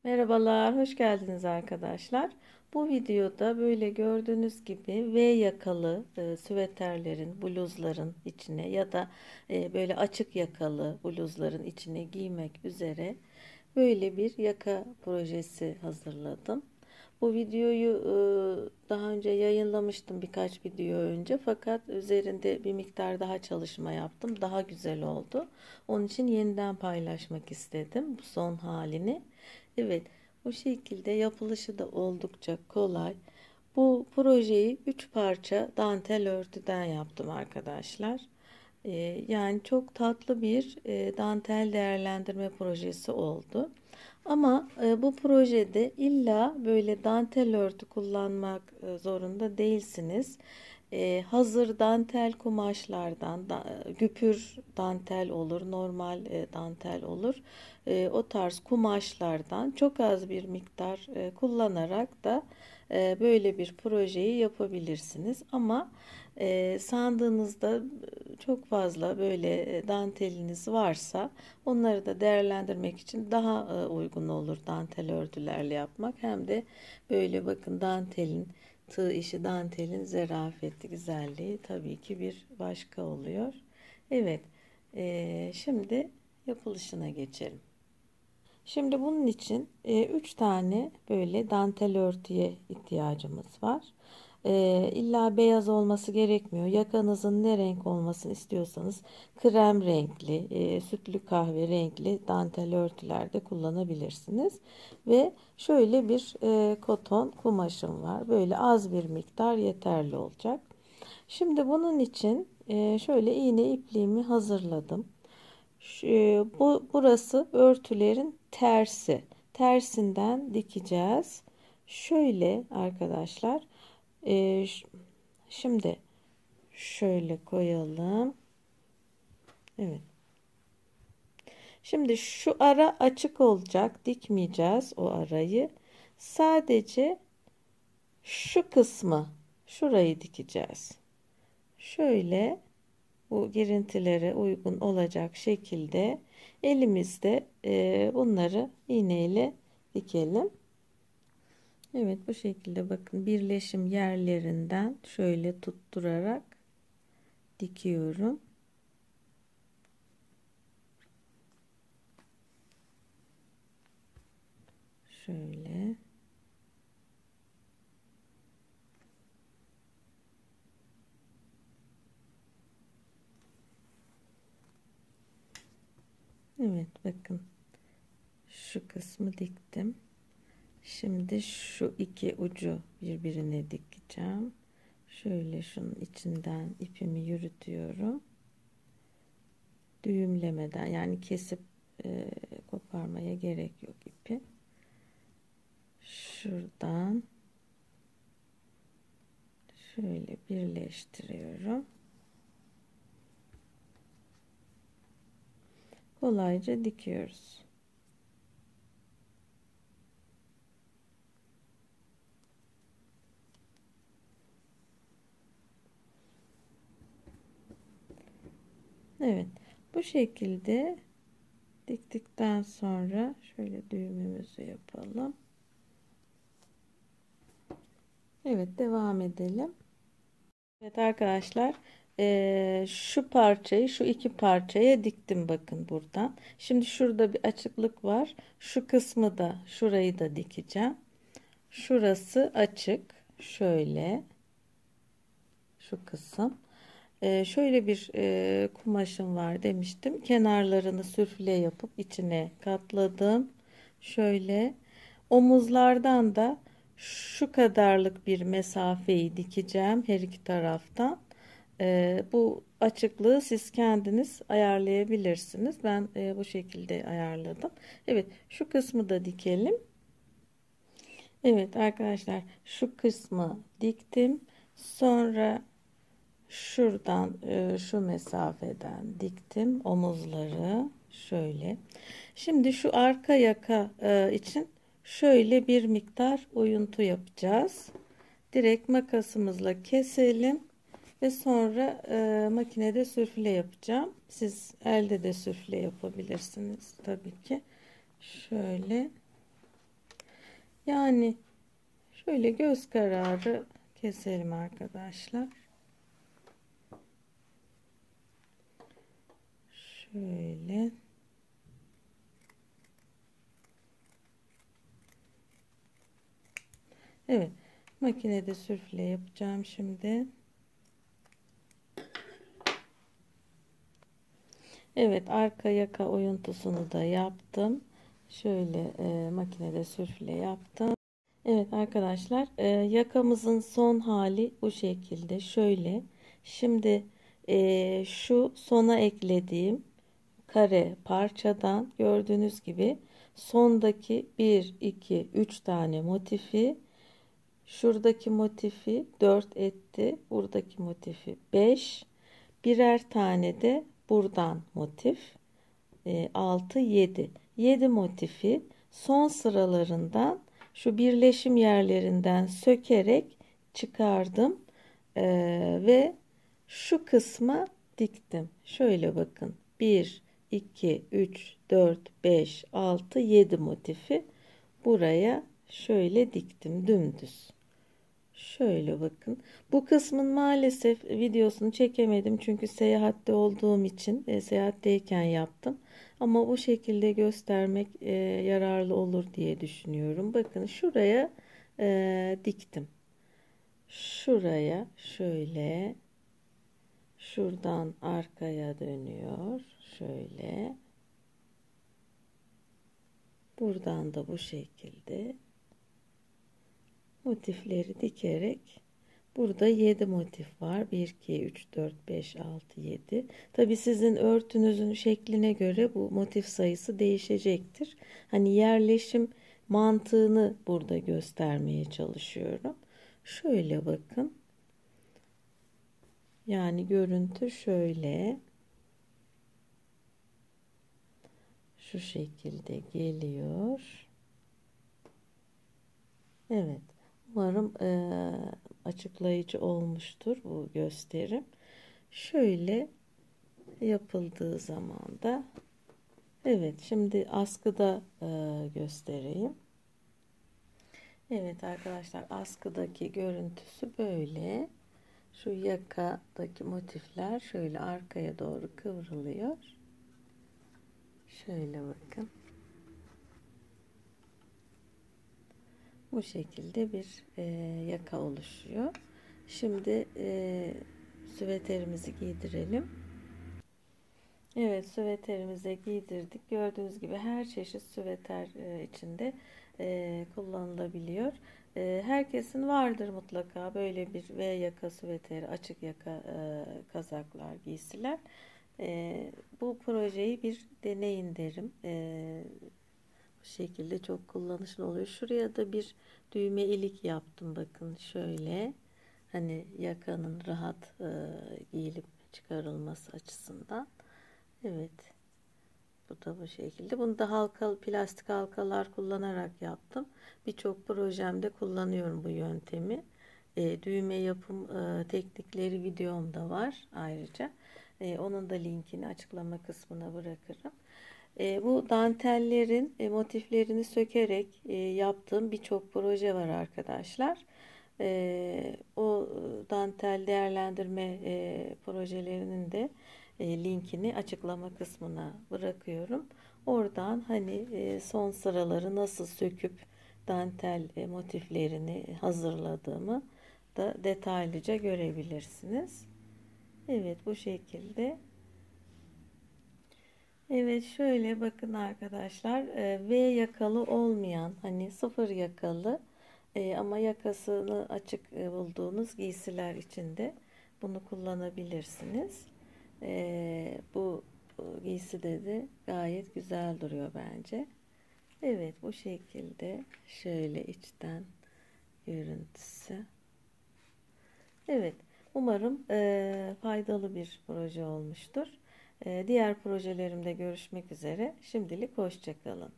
Merhabalar, hoş geldiniz arkadaşlar. Bu videoda böyle gördüğünüz gibi V yakalı süveterlerin, bluzların içine ya da böyle açık yakalı bluzların içine giymek üzere böyle bir yaka projesi hazırladım. Bu videoyu daha önce yayınlamıştım birkaç video önce fakat üzerinde bir miktar daha çalışma yaptım. Daha güzel oldu. Onun için yeniden paylaşmak istedim bu son halini. Evet, bu şekilde yapılışı da oldukça kolay. Bu projeyi 3 parça dantel örtüden yaptım arkadaşlar. Yani çok tatlı bir dantel değerlendirme projesi oldu. Ama bu projede illa böyle dantel örtü kullanmak zorunda değilsiniz. Hazır dantel kumaşlardan güpür dantel olur, normal dantel olur. O tarz kumaşlardan çok az bir miktar kullanarak da böyle bir projeyi yapabilirsiniz. Ama sandığınızda çok fazla böyle danteliniz varsa onları da değerlendirmek için daha uygun olur dantel örtülerle yapmak. Hem de böyle bakın dantelin tığ işi, dantelin zarafeti, güzelliği tabii ki bir başka oluyor. Evet, şimdi yapılışına geçelim. Şimdi bunun için 3 tane böyle dantel örtüye ihtiyacımız var. İlla beyaz olması gerekmiyor. Yakanızın ne renk olmasını istiyorsanız krem renkli, sütlü kahve renkli dantel örtülerde kullanabilirsiniz. Ve şöyle bir koton kumaşım var. Böyle az bir miktar yeterli olacak. Şimdi bunun için şöyle iğne ipliğimi hazırladım. Burası örtülerin tersi. Tersinden dikeceğiz. Şöyle arkadaşlar. Şimdi şöyle koyalım. Evet. Şimdi şu ara açık olacak. Dikmeyeceğiz o arayı. Sadece şu kısmı, şurayı dikeceğiz. Şöyle bu girintilere uygun olacak şekilde elimizde bunları iğneyle dikelim. Evet, bu şekilde bakın birleşim yerlerinden şöyle tutturarak dikiyorum. Şöyle. Evet, bakın şu kısmı diktim. Şimdi şu iki ucu birbirine dikeceğim. Şöyle şunun içinden ipimi yürütüyorum. Düğümlemeden, yani kesip koparmaya gerek yok ipi. Şuradan şöyle birleştiriyorum. Kolayca dikiyoruz. Evet, bu şekilde diktikten sonra şöyle düğümümüzü yapalım. Evet, devam edelim. Evet arkadaşlar, şu parçayı şu iki parçaya diktim bakın buradan. Şimdi şurada bir açıklık var. Şu kısmı da, şurayı da dikeceğim. Şurası açık. Şöyle şu kısım. Şöyle bir kumaşım var demiştim. Kenarlarını sürfle yapıp içine katladım. Şöyle omuzlardan da şu kadarlık bir mesafeyi dikeceğim her iki taraftan. Bu açıklığı siz kendiniz ayarlayabilirsiniz. Ben bu şekilde ayarladım. Evet, şu kısmı da dikelim. Evet arkadaşlar, şu kısmı diktim. Sonra şuradan şu mesafeden diktim omuzları şöyle. Şimdi şu arka yaka için şöyle bir miktar oyuntu yapacağız. Direkt makasımızla keselim ve sonra makinede sürfle yapacağım. Siz elde de sürfle yapabilirsiniz tabii ki. Şöyle. Yani şöyle göz kararı keselim arkadaşlar. Şöyle. Evet. Makinede sürfle yapacağım şimdi. Evet, arka yaka oyuntusunu da yaptım. Şöyle makinede sürfle yaptım. Evet arkadaşlar, yakamızın son hali bu şekilde. Şöyle. Şimdi şu sona eklediğim kare parçadan gördüğünüz gibi sondaki 1, 2, 3 tane motifi, şuradaki motifi 4 etti. Buradaki motifi 5. Birer tane de buradan motif 6, 7. 7 motifi son sıralarından şu birleşim yerlerinden sökerek çıkardım ve şu kısma diktim. Şöyle bakın. 1, 2, 3, 4, 5, 6, 7 motifi buraya şöyle diktim dümdüz. Şöyle bakın. Bu kısmın maalesef videosunu çekemedim çünkü seyahatte olduğum için seyahatteyken yaptım. Ama bu şekilde göstermek yararlı olur diye düşünüyorum. Bakın şuraya diktim. Şuraya şöyle, şuradan arkaya dönüyor. Şöyle. Buradan da bu şekilde motifleri dikerek burada 7 motif var. 1, 2, 3, 4, 5, 6, 7. Tabi sizin örtünüzün şekline göre bu motif sayısı değişecektir. Hani yerleşim mantığını burada göstermeye çalışıyorum. Şöyle bakın. Yani görüntü şöyle. Şu şekilde geliyor. Evet. Umarım açıklayıcı olmuştur bu gösterim. Şöyle yapıldığı zaman da evet, şimdi askıda göstereyim. Evet arkadaşlar, askıdaki görüntüsü böyle. Şu yakadaki motifler şöyle arkaya doğru kıvrılıyor. Şöyle bakın. Bu şekilde bir yaka oluşuyor. Şimdi süveterimizi giydirelim. Evet, süveterimize giydirdik. Gördüğünüz gibi her çeşit süveter içinde kullanılabiliyor. Herkesin vardır mutlaka böyle bir V yaka süveteri, açık yaka kazaklar, giysiler. Bu projeyi bir deneyin derim. Bu şekilde çok kullanışlı oluyor. Şuraya da bir düğme ilik yaptım. Bakın şöyle. Hani yakanın rahat giyilip çıkarılması açısından. Evet. Bu da bu şekilde. Bunu da halkalı plastik halkalar kullanarak yaptım. Birçok projemde kullanıyorum bu yöntemi. Düğme yapım teknikleri videomda var ayrıca. Onun da linkini açıklama kısmına bırakırım. Bu dantellerin motiflerini sökerek yaptığım birçok proje var arkadaşlar. O dantel değerlendirme projelerinin de linkini açıklama kısmına bırakıyorum. Oradan hani son sıraları nasıl söküp dantel motiflerini hazırladığımı da detaylıca görebilirsiniz. Evet, bu şekilde. Evet, şöyle bakın arkadaşlar, V yakalı olmayan, hani sıfır yakalı ama yakasını açık bulduğunuz giysiler içinde bunu kullanabilirsiniz. Bu giysi de gayet güzel duruyor bence. Evet, bu şekilde şöyle içten görüntüsü. Evet, umarım faydalı bir proje olmuştur. Diğer projelerimde görüşmek üzere. Şimdilik hoşça kalın.